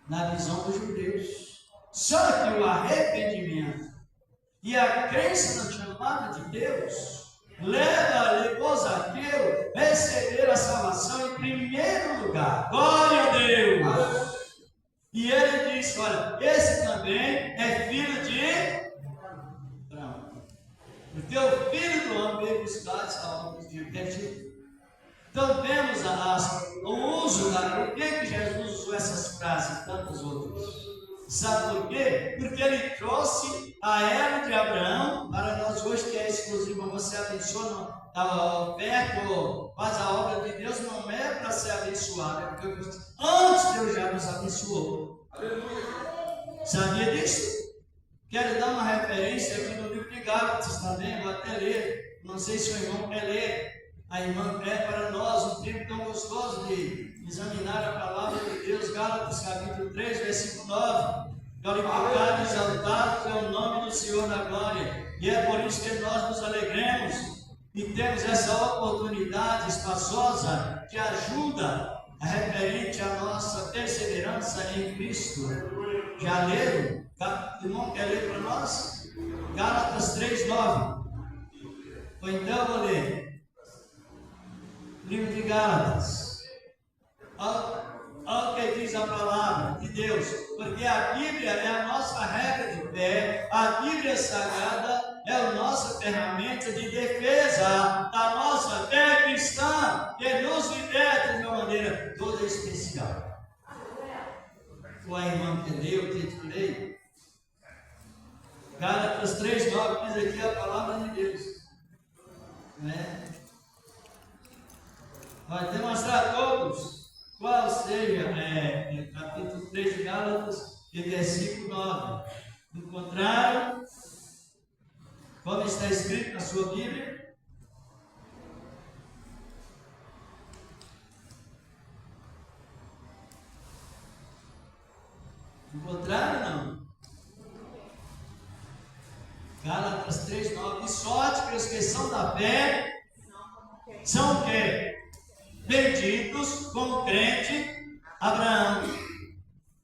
na visão dos judeus. Só que o arrependimento e a crença no chamado de Deus levou Zaqueu a receber a salvação em primeiro lugar. Glória a Deus! E ele disse: olha, esse também é filho de Abraão. Porque o filho do homem veio buscar essa alma de perdido. Então vemos o uso por que Jesus usou essas frases e tantas outras. Sabe por quê? Porque ele trouxe a era de Abraão para nós hoje, que é exclusiva. Você abençoa perto, faz a obra de Deus, não é para ser abençoado, é porque antes Deus já nos abençoou. Aleluia. Sabia disso? Quero dar uma referência aqui no livro de Gálatas também, vou até ler. Não sei se o irmão quer ler. A irmã é para nós um tempo tão gostoso de examinar a palavra de Deus. Gálatas capítulo 3, versículo 9. Glorificado e exaltado é o nome do Senhor da glória. E é por isso que nós nos alegremos e temos essa oportunidade espaçosa que ajuda a referente à nossa perseverança em Cristo. Já leram? O irmão quer ler para nós? Gálatas 3, 9. Ou então eu vou ler. Livro de Gálatas. Olha o que diz a palavra de Deus. Porque a Bíblia é a nossa regra de fé. A Bíblia Sagrada é a nossa ferramenta de defesa da nossa fé cristã, que nos liberta de uma maneira toda especial. Ou a irmã que leu, o que leu? Gálatas 3, 9 diz aqui a palavra de Deus. Né? Vai demonstrar a todos qual seja capítulo 3 de Gálatas e versículo 9. Encontraram? Como está escrito na sua Bíblia? Encontraram ou não? Gálatas 3, 9. De sorte que os que são da fé são o quê? Benditos como crente Abraão.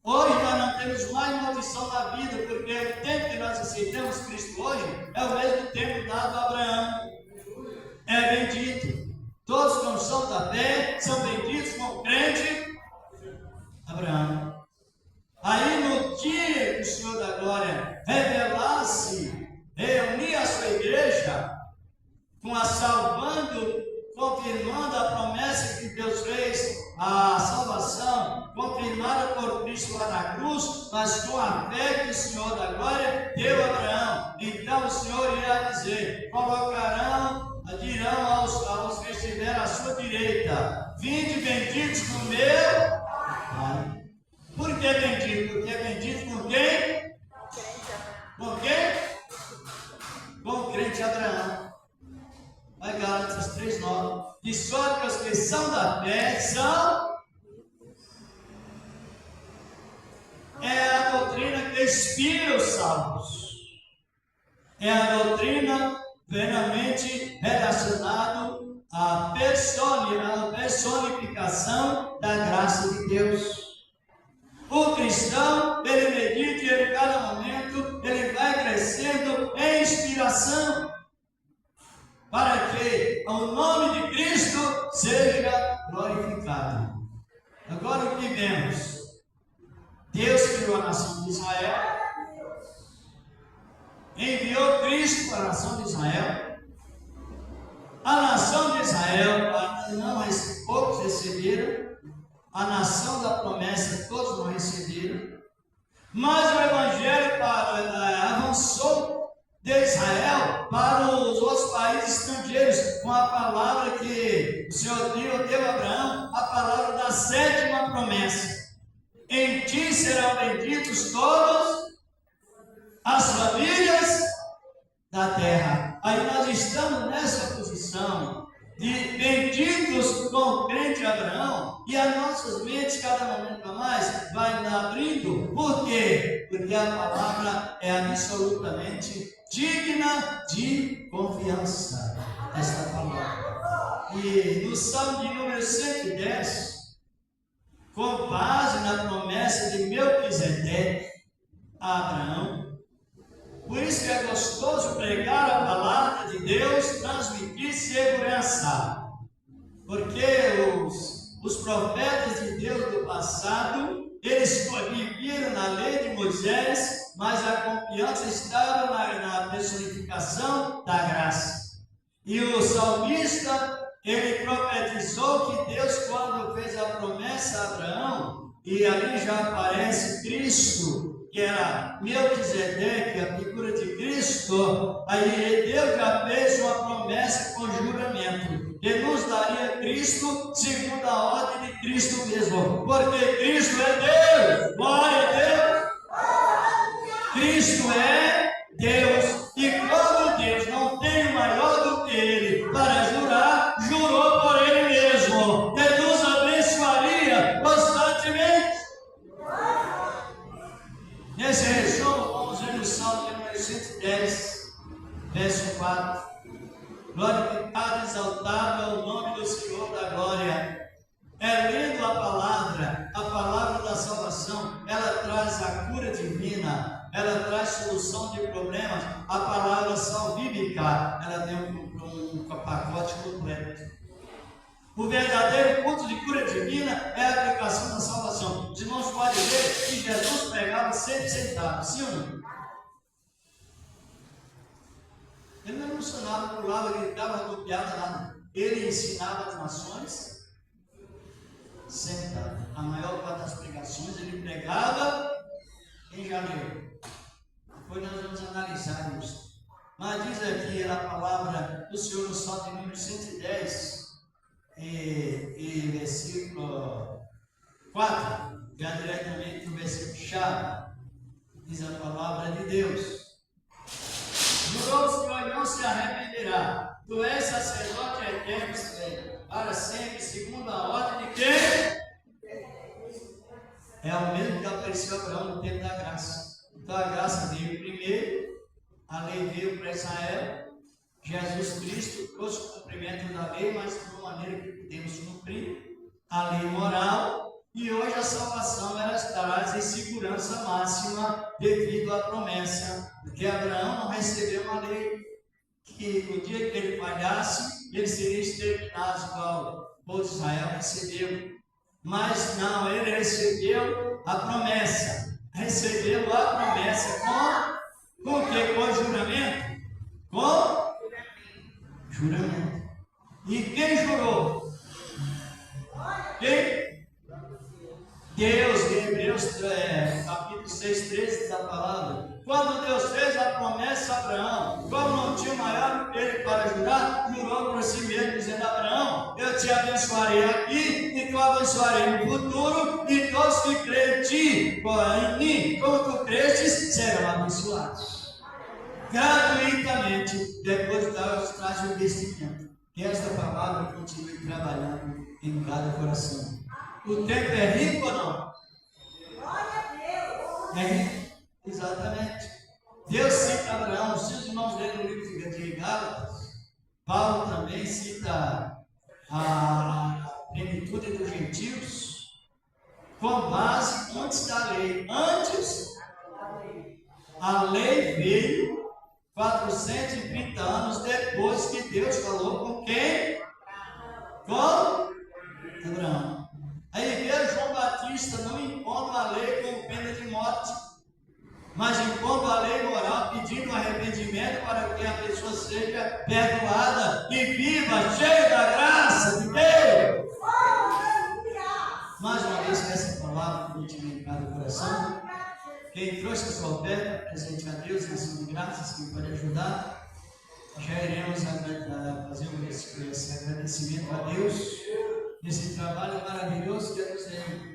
Hoje nós não temos mais maldição na vida, porque o tempo que nós aceitamos Cristo hoje é o mesmo tempo dado a Abraão. É bendito. Todos que não são da fé são benditos como crente Abraão. Aí no dia que o Senhor da Glória revelasse, reunir a sua igreja, com a salvando, confirmando a promessa que Deus fez, a salvação, confirmada por Cristo lá na cruz, mas com a fé que o Senhor da Glória deu a Abraão. Então o Senhor irá dizer: dirão aos cristãos estiver à sua direita. Vinde benditos do meu Pai. Por que bendito? Porque é bendito com quem? Com quem? Com o crente Abraão. Vai Gálatas 3,9. De sorte que os que são da fé são. É a doutrina que inspira os salvos. É a doutrina plenamente relacionada à personificação da graça de Deus. O cristão, ele medita e em cada momento ele vai crescendo em inspiração para que o nome de Cristo seja glorificado. Agora o que vemos? Deus criou a nação de Israel, enviou Cristo para a nação de Israel. A nação de Israel, poucos receberam. A nação da promessa, todos não receberam. Mas o Evangelho avançou de Israel para os outros países estrangeiros, com a palavra que o Senhor deu a Abraão, a palavra da sétima promessa. Em ti serão benditos todos as famílias da terra. Aí nós estamos nessa posição de benditos com o crente Abraão, e as nossas mentes, cada momento a mais, vai abrindo. Por quê? Porque a palavra é absolutamente digna de confiança. Esta palavra. E no Salmo de número 110, com base na promessa de Melquisedeque a Abraão. Por isso que é gostoso pregar a palavra de Deus, transmitir segurança. Porque os profetas de Deus do passado, eles viviam na lei de Moisés, mas a confiança estava na personificação da graça. E o salmista, ele profetizou que Deus, quando fez a promessa a Abraão, e ali já aparece Cristo, que era Melquisedeque, a figura de Cristo, aí Deus já fez uma promessa com juramento, que nos daria Cristo segundo a ordem de Cristo mesmo, porque Cristo é Deus. Glória a Deus! Cristo é Deus, e como Deus não tem maior do que Ele para jurar, jurou por Ele mesmo, que nos abençoaria constantemente. Nesse resumo, vamos ver no Salmo número 110, verso 4. Glorificado, exaltado é o nome do Senhor da glória. É lendo a palavra da salvação, ela traz a cura divina, ela traz solução de problemas. A palavra salvífica, ela tem um pacote completo. O verdadeiro ponto de cura divina é a aplicação da salvação. Os irmãos podem ver que Jesus pregava sempre sentado, sim ou não? Ele não emocionava, pulava, gritava, golpeava, nada. Ele ensinava as nações sentado. A maior parte das pregações ele pregava em janeiro. Depois nós vamos analisar isso. Mas diz aqui a palavra do Senhor no Salmo de número 110. E versículo 4, já diretamente no versículo chave, diz a palavra de Deus: jurou o Senhor e não se arrependerá, tu és sacerdote eterno para sempre, segundo a ordem de quem? É o mesmo que apareceu a Abraão no tempo da graça. Então a graça veio primeiro, a lei veio para Israel. Jesus Cristo trouxe o cumprimento da lei, mas de uma maneira que podemos cumprir a lei moral, e hoje a salvação ela traz em segurança máxima devido à promessa, porque Abraão não recebeu uma lei que no dia que ele falhasse, ele seria exterminado, igual o povo de Israel recebeu. Mas não, ele recebeu a promessa, com o que? Com juramento? Com juramento. E quem jurou? Quem? Deus, em Hebreus capítulo 6, 13 da palavra. Quando Deus fez a promessa a Abraão, como não tinha maior do que ele para jurar, jurou por si mesmo, dizendo: Abraão, abençoarei aqui, e tu abençoarei no futuro, e todos que creem em mim, como tu crestes, serão abençoados. Gratuitamente, depois traz o investimento. Que esta palavra continue trabalhando em cada coração. O tempo é rico ou não? É, exatamente. Deus cita Abraão. Se os irmãos lerem o livro de Gálatas, Paulo também cita a plenitude dos gentios com base antes da lei. Antes, a lei veio 430 anos depois que Deus falou com quem? Com Abraão. A igreja João Batista não encontra a lei como pena de morte, mas encontra a lei moral pedindo arrependimento para que a pessoa seja perdoada e viva, cheia da graça de Deus. Mais uma vez, essa palavra continua em cada coração. Quem trouxe a sua oferta, presente a Deus, em ação de graças, que pode ajudar, já iremos fazer esse agradecimento a Deus, nesse trabalho maravilhoso que Deus tem